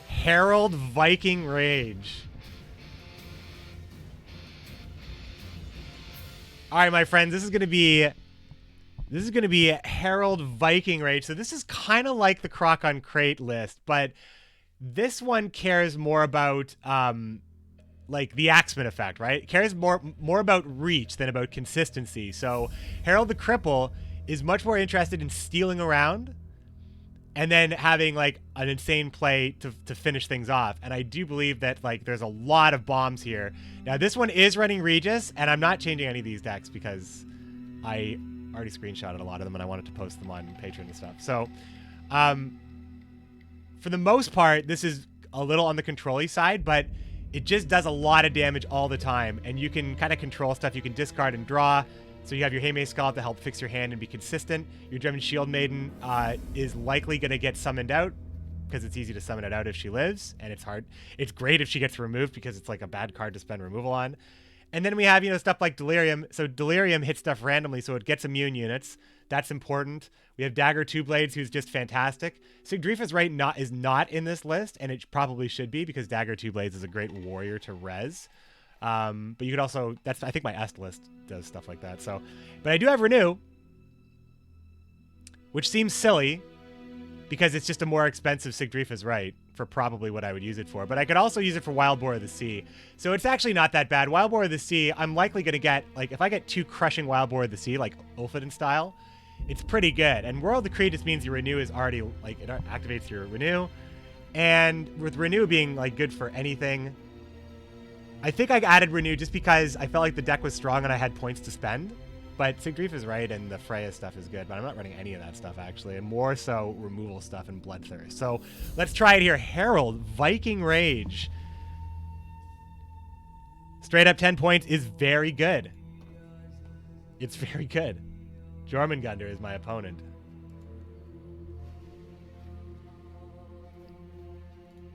Herald Viking Rage. All right, my friends, this is gonna be Herald Viking Rage. So this is kind of like the Croc on Crate list, but this one cares more about like the Axeman effect, right? It cares more about reach than about consistency. So Herald the Cripple is much more interested in stealing around and then having like an insane play to finish things off. And I do believe that like there's a lot of bombs here. Now this one is running Regis, and I'm not changing any of these decks because I already screenshotted a lot of them and I wanted to post them on Patreon and stuff. So for the most part, this is a little on the control-y side, but it just does a lot of damage all the time. And you can kind of control stuff. You can discard and draw. So you have your Haymace Skull to help fix your hand and be consistent. Your German Shield Maiden is likely going to get summoned out because it's easy to summon it out if she lives, and it's hard. It's great if she gets removed because it's like a bad card to spend removal on. And then we have, stuff like Delirium. So Delirium hits stuff randomly, so it gets immune units. That's important. We have Dagger Two Blades, who's just fantastic. Sigdrifa's right is not in this list, and it probably should be because Dagger Two Blades is a great warrior to res. But you could also, I think my Est list does stuff like that. So, but I do have Renew, which seems silly because it's just a more expensive Sigdrifa's right for probably what I would use it for. But I could also use it for Wild Boar of the Sea. So it's actually not that bad. Wild Boar of the Sea, I'm likely going to get, like, if I get 2 crushing Wild Boar of the Sea, like Ulfiden style, it's pretty good. And World of the Kree just means your Renew is already, like, it activates your Renew. And with Renew being, like, good for anything, I think I added Renew just because I felt like the deck was strong and I had points to spend. But Sigdrifa is right and the Freya stuff is good, but I'm not running any of that stuff actually, and more so removal stuff and Bloodthirst. So let's try it here. Herald, Viking Rage. Straight up 10 points is very good. It's very good. Jormungandr is my opponent.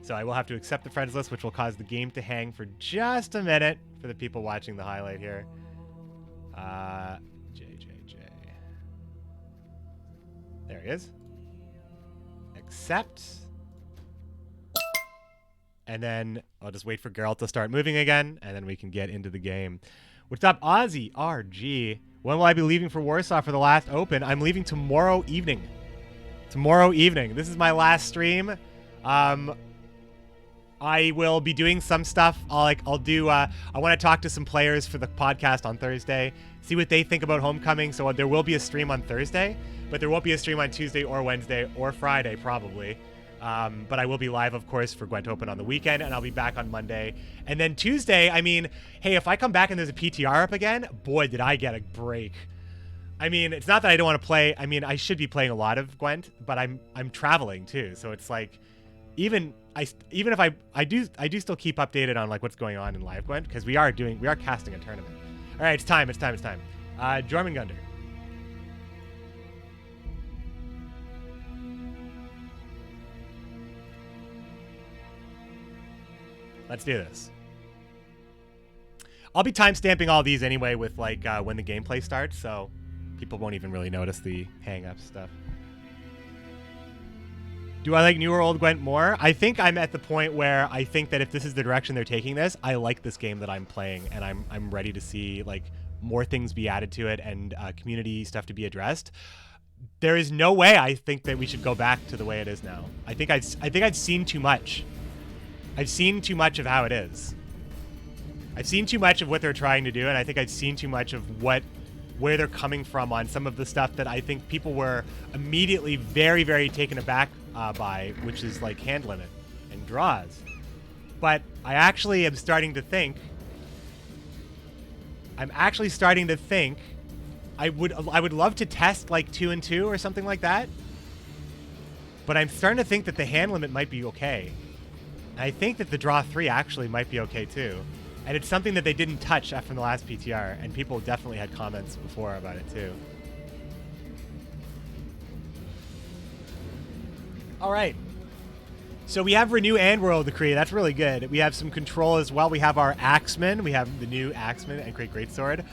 So I will have to accept the friends list, which will cause the game to hang for just a minute for the people watching the highlight here. JJJ. There he is. Accept. And then I'll just wait for Geralt to start moving again, and then we can get into the game. What's up, Ozzy RG? When will I be leaving for Warsaw for the last open? I'm leaving tomorrow evening. Tomorrow evening. This is my last stream. I will be doing some stuff. I want to talk to some players for the podcast on Thursday, see what they think about Homecoming. So there will be a stream on Thursday, but there won't be a stream on Tuesday or Wednesday or Friday probably. But I will be live, of course, for Gwent Open on the weekend, and I'll be back on Monday. And then Tuesday, I mean, hey, if I come back and there's a PTR up again, boy, did I get a break. I mean, it's not that I don't want to play. I mean, I should be playing a lot of Gwent, but I'm traveling too, so it's like even if I do still keep updated on like what's going on in live Gwent, because we are casting a tournament. All right, it's time. Jormungandr. Let's do this. I'll be timestamping all these anyway with like when the gameplay starts, so people won't even really notice the hang-up stuff. Do I like new or old Gwent more? I think I'm at the point where I think that if this is the direction they're taking this, I like this game that I'm playing, and I'm ready to see like more things be added to it and community stuff to be addressed. There is no way I think that we should go back to the way it is now. I think I've seen too much. I've seen too much of how it is. I've seen too much of what they're trying to do, and I think I've seen too much of where they're coming from on some of the stuff that I think people were immediately very, very taken aback by, which is like hand limit and draws. But I actually am starting to think, I would love to test like 2 and 2 or something like that. But I'm starting to think that the hand limit might be okay. And I think that the draw 3 actually might be okay too. And it's something that they didn't touch from the last PTR, and people definitely had comments before about it too. All right. So we have Renew and World Decree. That's really good. We have some control as well. We have our Axemen. We have the new Axemen and Great Greatsword.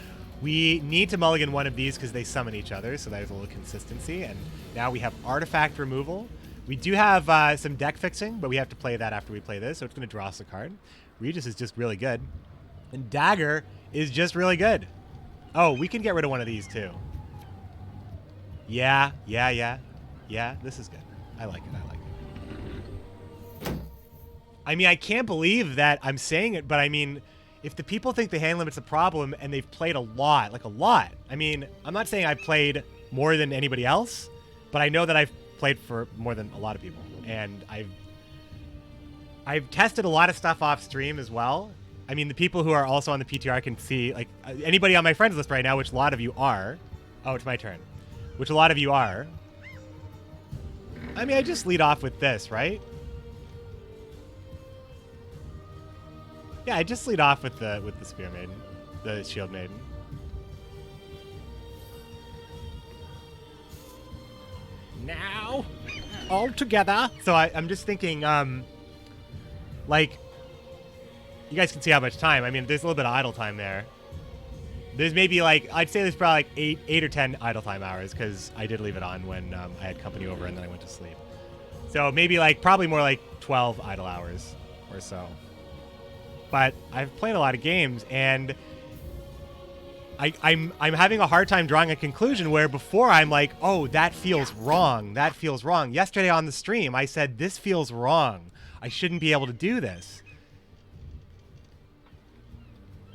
We need to mulligan one of these because they summon each other, so there's a little consistency. And now we have Artifact Removal. We do have some deck fixing, but we have to play that after we play this, so it's going to draw us a card. Regis is just really good. And Dagger is just really good. Oh, we can get rid of one of these, too. Yeah, this is good. I like it. I mean, I can't believe that I'm saying it, but I mean, if the people think the hand limit's a problem and they've played a lot, like a lot. I mean, I'm not saying I've played more than anybody else, but I know that I've played for more than a lot of people. And I've tested a lot of stuff off stream as well. I mean, the people who are also on the PTR can see, like, anybody on my friends list right now, which a lot of you are. Oh, it's my turn. Which a lot of you are. I mean, I just lead off with this, right? Yeah, I just lead off with the Spear Maiden, the Shield Maiden. Now, all together. So I'm just thinking, like, you guys can see how much time. I mean, there's a little bit of idle time there. There's maybe like, I'd say there's probably like 8 or 10 idle time hours because I did leave it on when I had company over and then I went to sleep. So maybe like, probably more like 12 idle hours or so. But I've played a lot of games and I'm having a hard time drawing a conclusion where before I'm like, oh, that feels wrong. That feels wrong. Yesterday on the stream, I said, this feels wrong. I shouldn't be able to do this.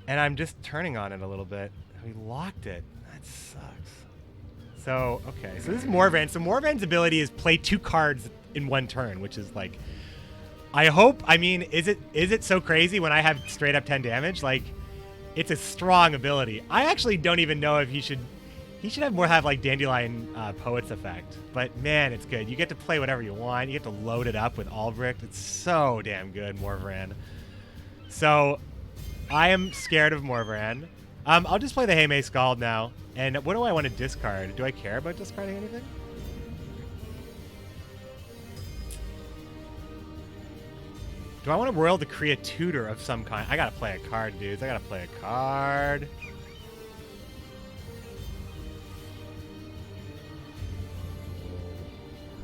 And I'm just turning on it a little bit. We locked it. That sucks. So, okay. So this is Morvan. So Morvan's ability is play 2 cards in 1 turn, which is like, I hope, I mean, is it so crazy when I have straight up 10 damage? Like, it's a strong ability. I actually don't even know if he should have like Dandelion Poet's effect. But man, it's good. You get to play whatever you want. You get to load it up with Albrecht. It's so damn good, Morvan. So I am scared of Morvan. I'll just play the Heymae Scald now. And what do I want to discard? Do I care about discarding anything? Do I want to Royal Decree a tutor of some kind? I gotta play a card, dudes. I gotta play a card.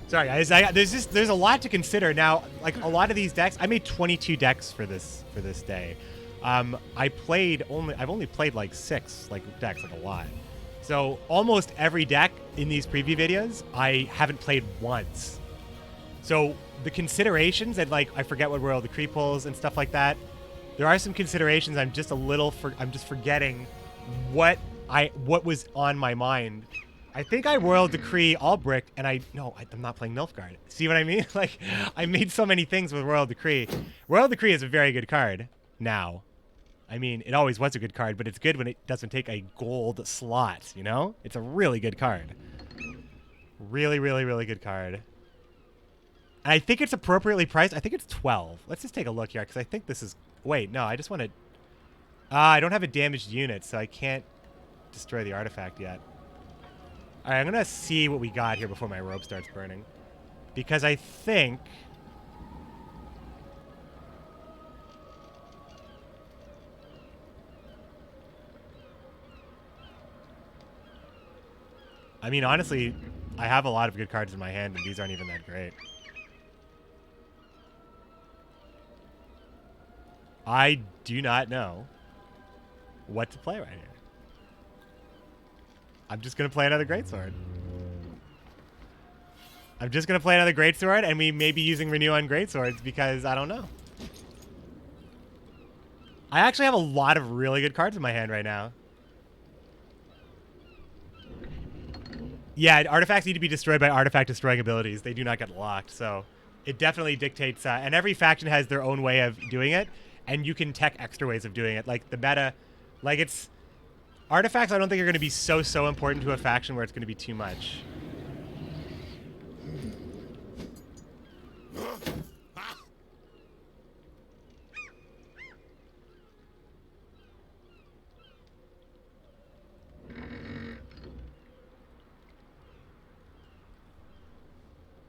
Sorry, guys. There's a lot to consider now. Like a lot of these decks, I made 22 decks for this day. I've only played like 6 decks, like a lot. So almost every deck in these preview videos, I haven't played once. So the considerations and like I forget what Royal Decree pulls and stuff like that. There are some considerations. I'm just forgetting what was on my mind. I think I Royal Decree Albrecht and I'm not playing Nilfgaard. See what I mean? Like I made so many things with Royal Decree. Royal Decree is a very good card now. I mean, it always was a good card, but it's good when it doesn't take a gold slot, you know? It's a really good card. Really, really, really good card. And I think it's appropriately priced. I think it's 12. Let's just take a look here, because I think this is... Wait, no, I just want to... I don't have a damaged unit, so I can't destroy the artifact yet. All right, I'm going to see what we got here before my rope starts burning. Because I think... I mean, honestly, I have a lot of good cards in my hand, and these aren't even that great. I do not know what to play right here. I'm just going to play another Greatsword. I'm just going to play another Greatsword, and we may be using Renew on Greatswords because I don't know. I actually have a lot of really good cards in my hand right now. Yeah, artifacts need to be destroyed by artifact destroying abilities. They do not get locked, so it definitely dictates... and every faction has their own way of doing it, and you can tech extra ways of doing it. Like, the meta... Like, it's... Artifacts, I don't think are going to be so important to a faction where it's going to be too much.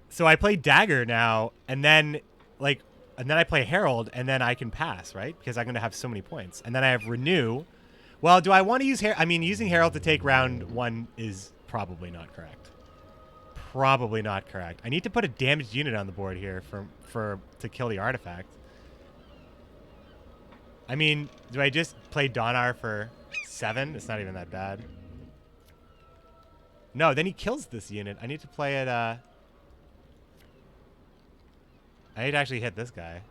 So I play Dagger now, and then, like... And then I play Herald, and then I can pass, right? Because I'm going to have so many points. And then I have Renew. Well, do I want to use Herald? I mean, using Herald to take round 1 is probably not correct. probably not correct. I need to put a damaged unit on the board here to kill the artifact. I mean, do I just play Donar for 7? It's not even that bad. No, then he kills this unit. I need to play it, I need to actually hit this guy.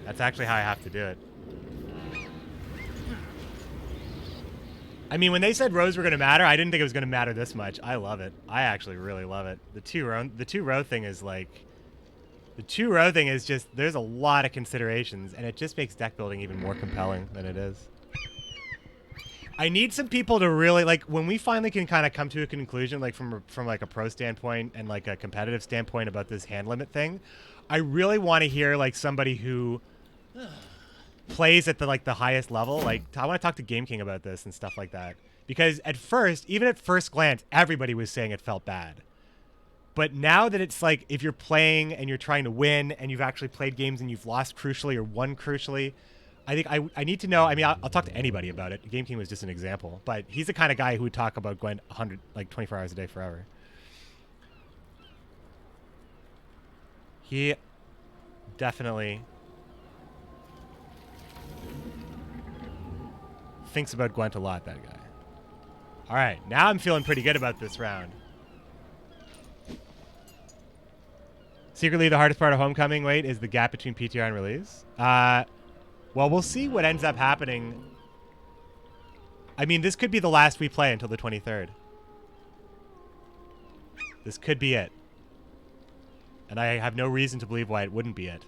That's actually how I have to do it. I mean, when they said rows were going to matter, I didn't think it was going to matter this much. I love it. I actually really love it. The two row thing is like... The 2-row thing is just... There's a lot of considerations, and it just makes deck building even more compelling than it is. I need some people to really... Like, when we finally can kind of come to a conclusion, like, from like, a pro standpoint and, like, a competitive standpoint about this hand limit thing, I really want to hear, like, somebody who... plays at the highest level. Like, I want to talk to Game King about this and stuff like that, because at first, even at first glance, everybody was saying it felt bad. But now that it's like, if you're playing and you're trying to win and you've actually played games and you've lost crucially or won crucially, I think I need to know. I mean, I'll talk to anybody about it. Game King was just an example, but he's the kind of guy who would talk about Gwent 24 hours a day forever. He definitely thinks about Gwent a lot, that guy. All right, now I'm feeling pretty good about this round. Secretly, the hardest part of Homecoming, wait, is the gap between PTR and release. Well, we'll see what ends up happening. I mean, this could be the last we play until the 23rd. This could be it. And I have no reason to believe why it wouldn't be it.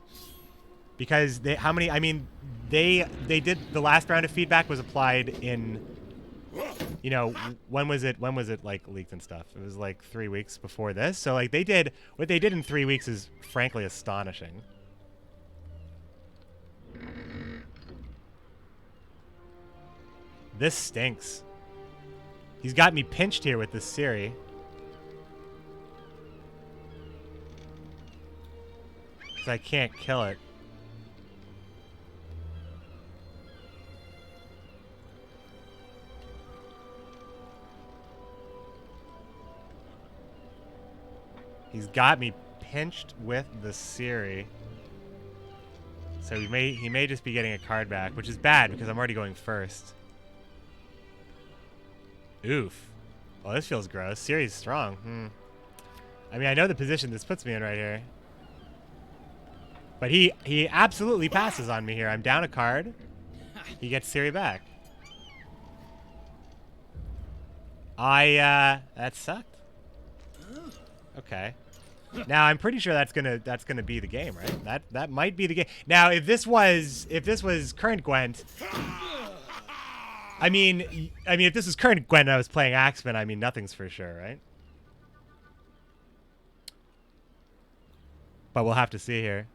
Because they did, the last round of feedback was applied in, you know, when was it like leaked and stuff? It was like 3 weeks before this. So like what they did in 3 weeks is frankly astonishing. This stinks. He's got me pinched here with this Siri. So I can't kill it. He's got me pinched with the Siri. So he may just be getting a card back, which is bad because I'm already going first. Oof. Well, this feels gross. Siri's strong. I mean, I know the position this puts me in right here. But he absolutely passes on me here. I'm down a card. He gets Siri back. That sucked. Okay. Now I'm pretty sure that's gonna be the game, right? That might be the game. Now, if this was current Gwent, I mean, if this was current Gwent and I was playing Axeman, I mean, nothing's for sure, right? But we'll have to see here.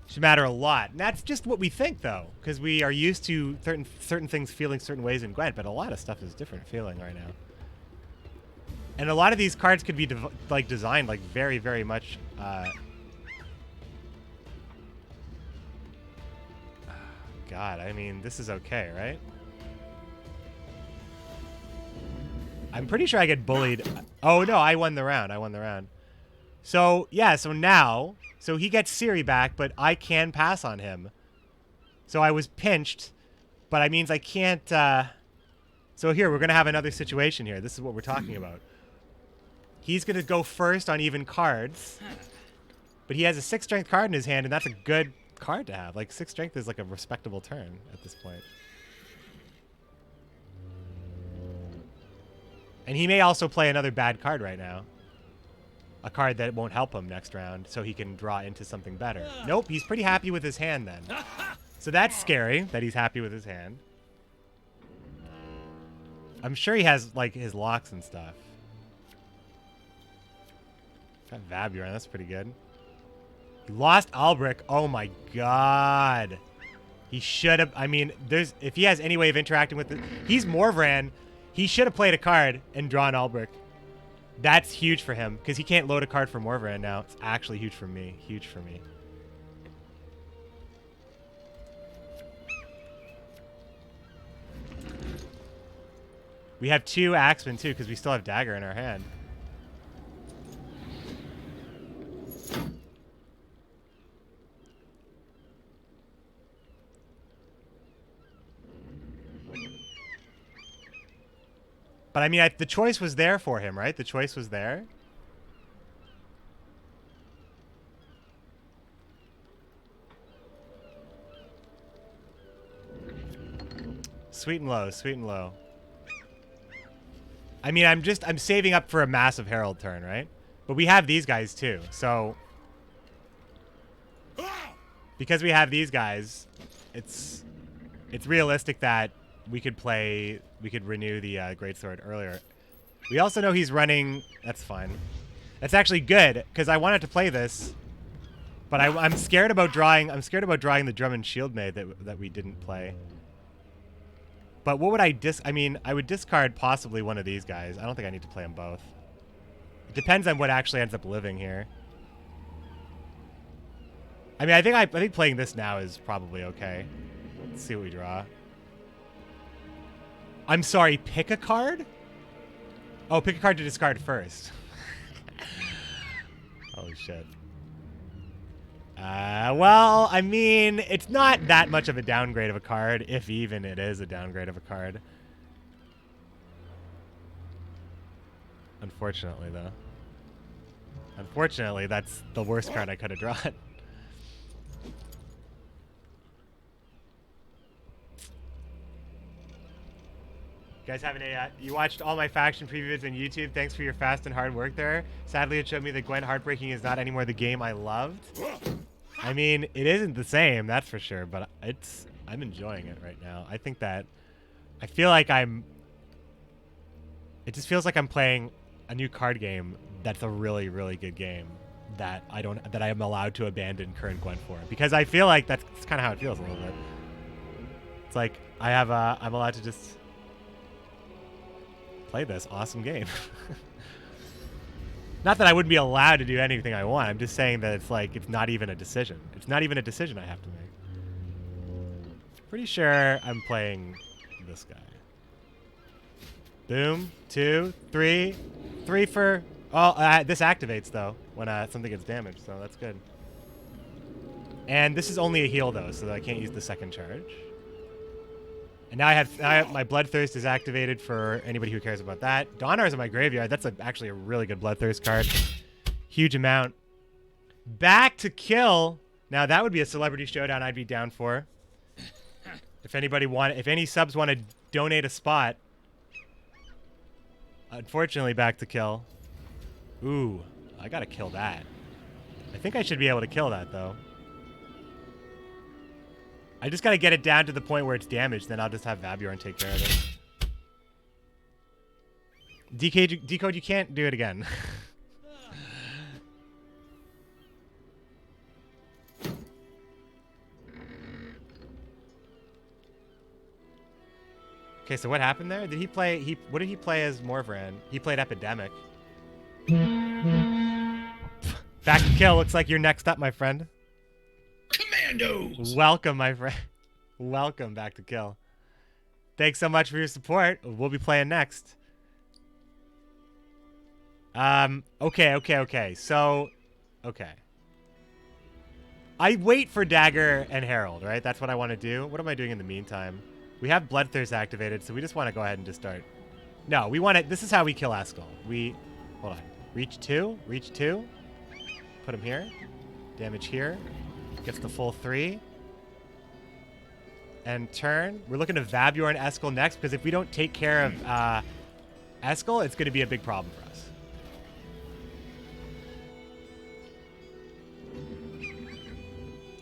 Should matter a lot. And that's just what we think, though, because we are used to certain things feeling certain ways in Gwent, but a lot of stuff is different feeling right now. And a lot of these cards could be designed like very, very much. God, I mean, this is okay, right? I'm pretty sure I get bullied. Oh no, I won the round. So yeah, so he gets Siri back, but I can pass on him. So I was pinched, but it means I can't. So here, we're going to have another situation here. This is what we're talking about. He's going to go first on even cards, but he has a 6 strength card in his hand, and that's a good card to have. Like, 6 strength is like a respectable turn at this point. And he may also play another bad card right now. A card that won't help him next round, so he can draw into something better. Nope, he's pretty happy with his hand then. So that's scary, that he's happy with his hand. I'm sure he has, like, his locks and stuff. Got Vaburon, that's pretty good. He lost Albric. Oh my god. He should have, I mean, if he has any way of interacting with it, he's Morvran. He should have played a card and drawn Albric. That's huge for him, because he can't load a card for Morvaran now. It's actually huge for me. Huge for me. We have 2 Axemen, too, because we still have Dagger in our hand. But, I mean, the choice was there for him, right? The choice was there. Sweet and low, sweet and low. I mean, I'm saving up for a massive Herald turn, right? But we have these guys, too. So, because we have these guys, it's realistic that we could renew the Greatsword earlier. We also know he's running. That's fine. That's actually good because I wanted to play this, but I'm scared about drawing. I'm scared about drawing the Drum and Shield Maid that we didn't play. But what would I I mean, I would discard possibly one of these guys. I don't think I need to play them both. It depends on what actually ends up living here. I mean, I think playing this now is probably okay. Let's see what we draw. I'm sorry, pick a card? Oh, pick a card to discard first. Holy shit. Well, I mean, it's not that much of a downgrade of a card, if even it is a downgrade of a card. Unfortunately, though. Unfortunately, that's the worst card I could have drawn. You guys having you watched all my faction previews on YouTube. Thanks for your fast and hard work there. Sadly, it showed me that Gwent Heartbreaking is not anymore the game I loved. I mean, it isn't the same, that's for sure, but I'm enjoying it right now. I think that I feel like it just feels like I'm playing a new card game that's a really, really good game that I am allowed to abandon current Gwent for, because I feel like that's kind of how it feels a little bit. It's like I'm allowed to just play this awesome game. Not that I wouldn't be allowed to do anything I want. I'm just saying that it's like, it's not even a decision. It's not even a decision I have to make. Pretty sure I'm playing this guy. Boom. 2, 3. 3 for... Oh, this activates, though, when something gets damaged, so that's good. And this is only a heal, though, so I can't use the second charge. And now I have my Bloodthirst is activated for anybody who cares about that. Dawnar's in my graveyard. That's actually a really good Bloodthirst card. Huge amount. Back to kill. Now that would be a celebrity showdown I'd be down for. If any subs want to donate a spot. Unfortunately, back to kill. Ooh, I gotta kill that. I think I should be able to kill that though. I just gotta get it down to the point where it's damaged, then I'll just have Vabjorn take care of it. Decode, you can't do it again. Okay, so what happened there? Did he play... what did he play as Morvaran? He played Epidemic. Back to kill. Looks like you're next up, my friend. Commandos! Welcome, my friend. Welcome back to kill. Thanks so much for your support. We'll be playing next. Okay. So, okay. I wait for Dagger and Herald, right? That's what I want to do. What am I doing in the meantime? We have Bloodthirst activated, so we just want to go ahead and just start. No, we want it. This is how we kill Eskel. Hold on. Reach 2. Put him here. Damage here. Gets the full 3. And turn. We're looking to Vabjorn Eskel next, because if we don't take care of Eskel, it's going to be a big problem for us.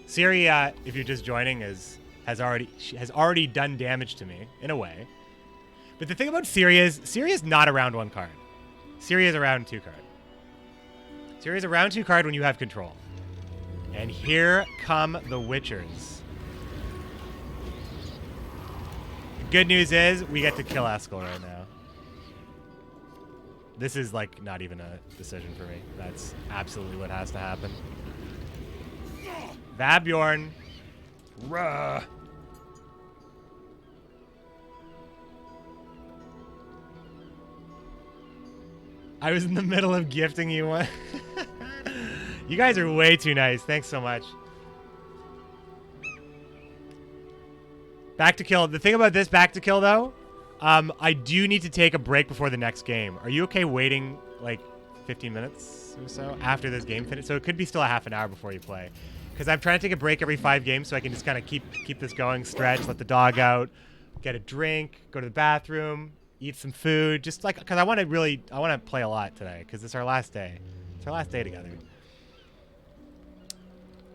Ciri, if you're just joining, has already done damage to me, in a way. But the thing about Ciri is not a round 1 card. Ciri is a round 2 card. Ciri is a round 2 card when you have control. And here come the Witchers. The good news is we get to kill Eskel right now. This is, like, not even a decision for me. That's absolutely what has to happen. Vabjorn. Ruh. I was in the middle of gifting you one. You guys are way too nice. Thanks so much. Back to kill. The thing about this back to kill, though, I do need to take a break before the next game. Are you okay waiting, like, 15 minutes or so after this game finishes? So it could be still a half an hour before you play. Because I'm trying to take a break every 5 games so I can just kind of keep this going, stretch, let the dog out, get a drink, go to the bathroom, eat some food. Just like, because I want to play a lot today because it's our last day. It's our last day together.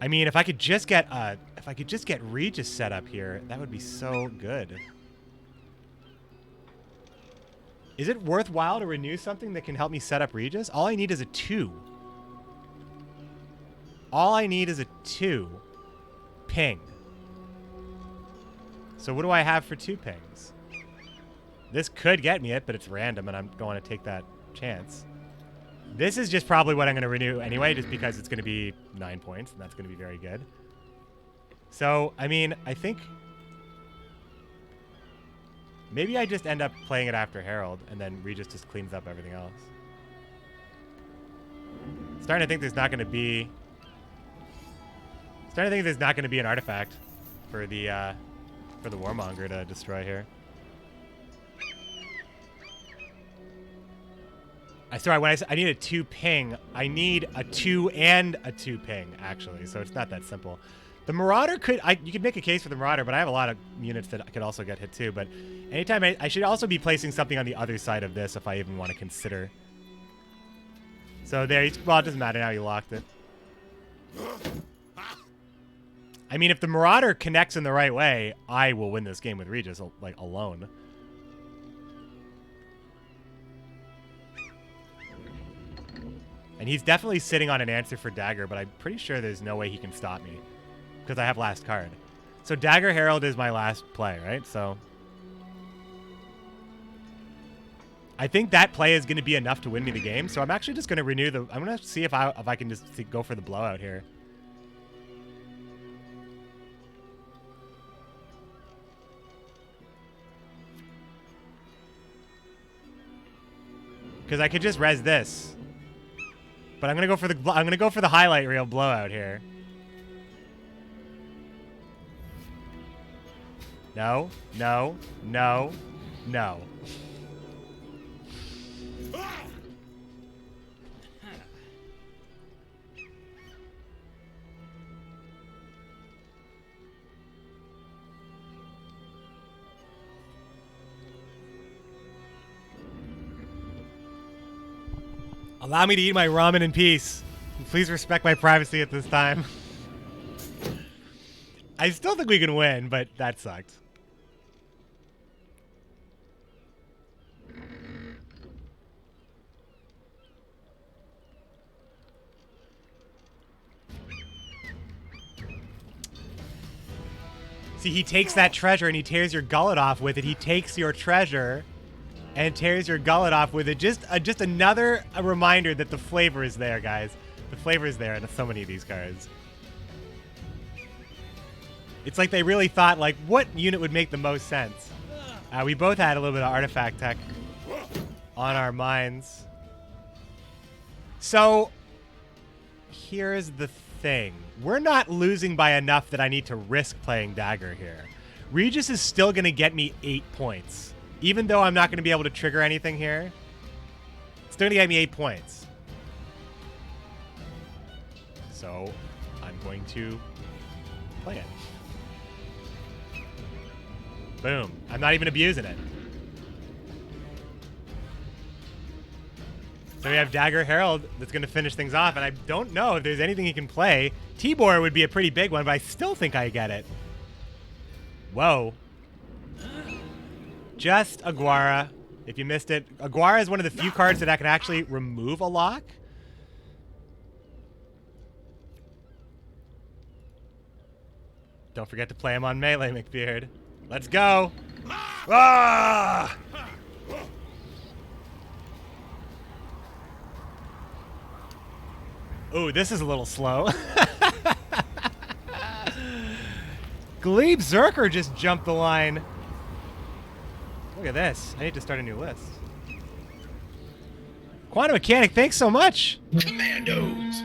I mean, if I could just get Regis set up here, that would be so good. Is it worthwhile to renew something that can help me set up Regis? All I need is a 2. All I need is a 2 ping. So what do I have for 2 pings? This could get me it, but it's random, and I'm going to take that chance. This is just probably what I'm going to renew anyway, just because it's going to be 9 points, and that's going to be very good. So, I mean, I think maybe I just end up playing it after Herald, and then Regis just cleans up everything else. Starting to think there's not going to be an artifact for the Warmonger to destroy here. When I need a 2 ping, I need a 2 and a 2 ping, actually, so it's not that simple. The Marauder you could make a case for the Marauder, but I have a lot of units that could also get hit too, but anytime I should also be placing something on the other side of this if I even want to consider. So there, well, it doesn't matter now, you locked it. I mean, if the Marauder connects in the right way, I will win this game with Regis, like, alone. And he's definitely sitting on an answer for Dagger, but I'm pretty sure there's no way he can stop me because I have last card. So Dagger Herald is my last play, right? So I think that play is going to be enough to win me the game. So I'm actually just going to renew the... I'm going to see if I can just go for the blowout here. Because I could just res this. But I'm gonna go for the highlight reel blowout here. No, no, no, no. Allow me to eat my ramen in peace. Please respect my privacy at this time. I still think we can win, but that sucked. See, he takes that treasure and he tears your gullet off with it. He takes your treasure and tears your gullet off with it. Just another reminder that the flavor is there, guys. The flavor is there in so many of these cards. It's like they really thought, like, what unit would make the most sense? We both had a little bit of artifact tech on our minds. So, here's the thing. We're not losing by enough that I need to risk playing Dagger here. Regis is still going to get me 8 points. Even though I'm not going to be able to trigger anything here, it's still going to get me 8 points. So, I'm going to play it. Boom. I'm not even abusing it. So we have Dagger Herald that's going to finish things off, and I don't know if there's anything he can play. Tibor would be a pretty big one, but I still think I get it. Whoa. Just Aguara. If you missed it, Aguara is one of the few cards that I can actually remove a lock. Don't forget to play him on melee, McBeard. Let's go. Ah! Oh, this is a little slow. Glebe Zerker just jumped the line. Look at this. I need to start a new list. Quantum Mechanic, thanks so much. Commandos.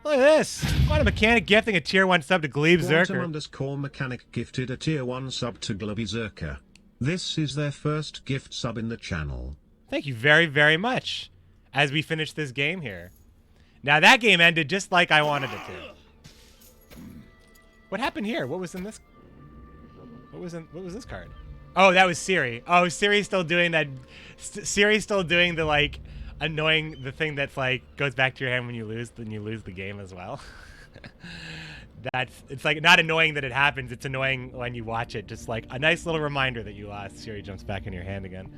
Look at this. Quantum Mechanic gifting a tier 1 sub to Glebe Zerker. Quantum_Mechanic gifted a tier 1 sub to Glebe Zerker. This is their first gift sub in the channel. Thank you very, very much. As we finish this game here. Now that game ended just like I wanted it to. What happened here? What was in this? What was this card? Oh, that was Siri. Oh, Siri's still doing that. Siri's still doing the like annoying thing that's like goes back to your hand when you lose, then you lose the game as well. It's like not annoying that it happens. It's annoying when you watch it. Just like a nice little reminder that you lost. Siri jumps back in your hand again.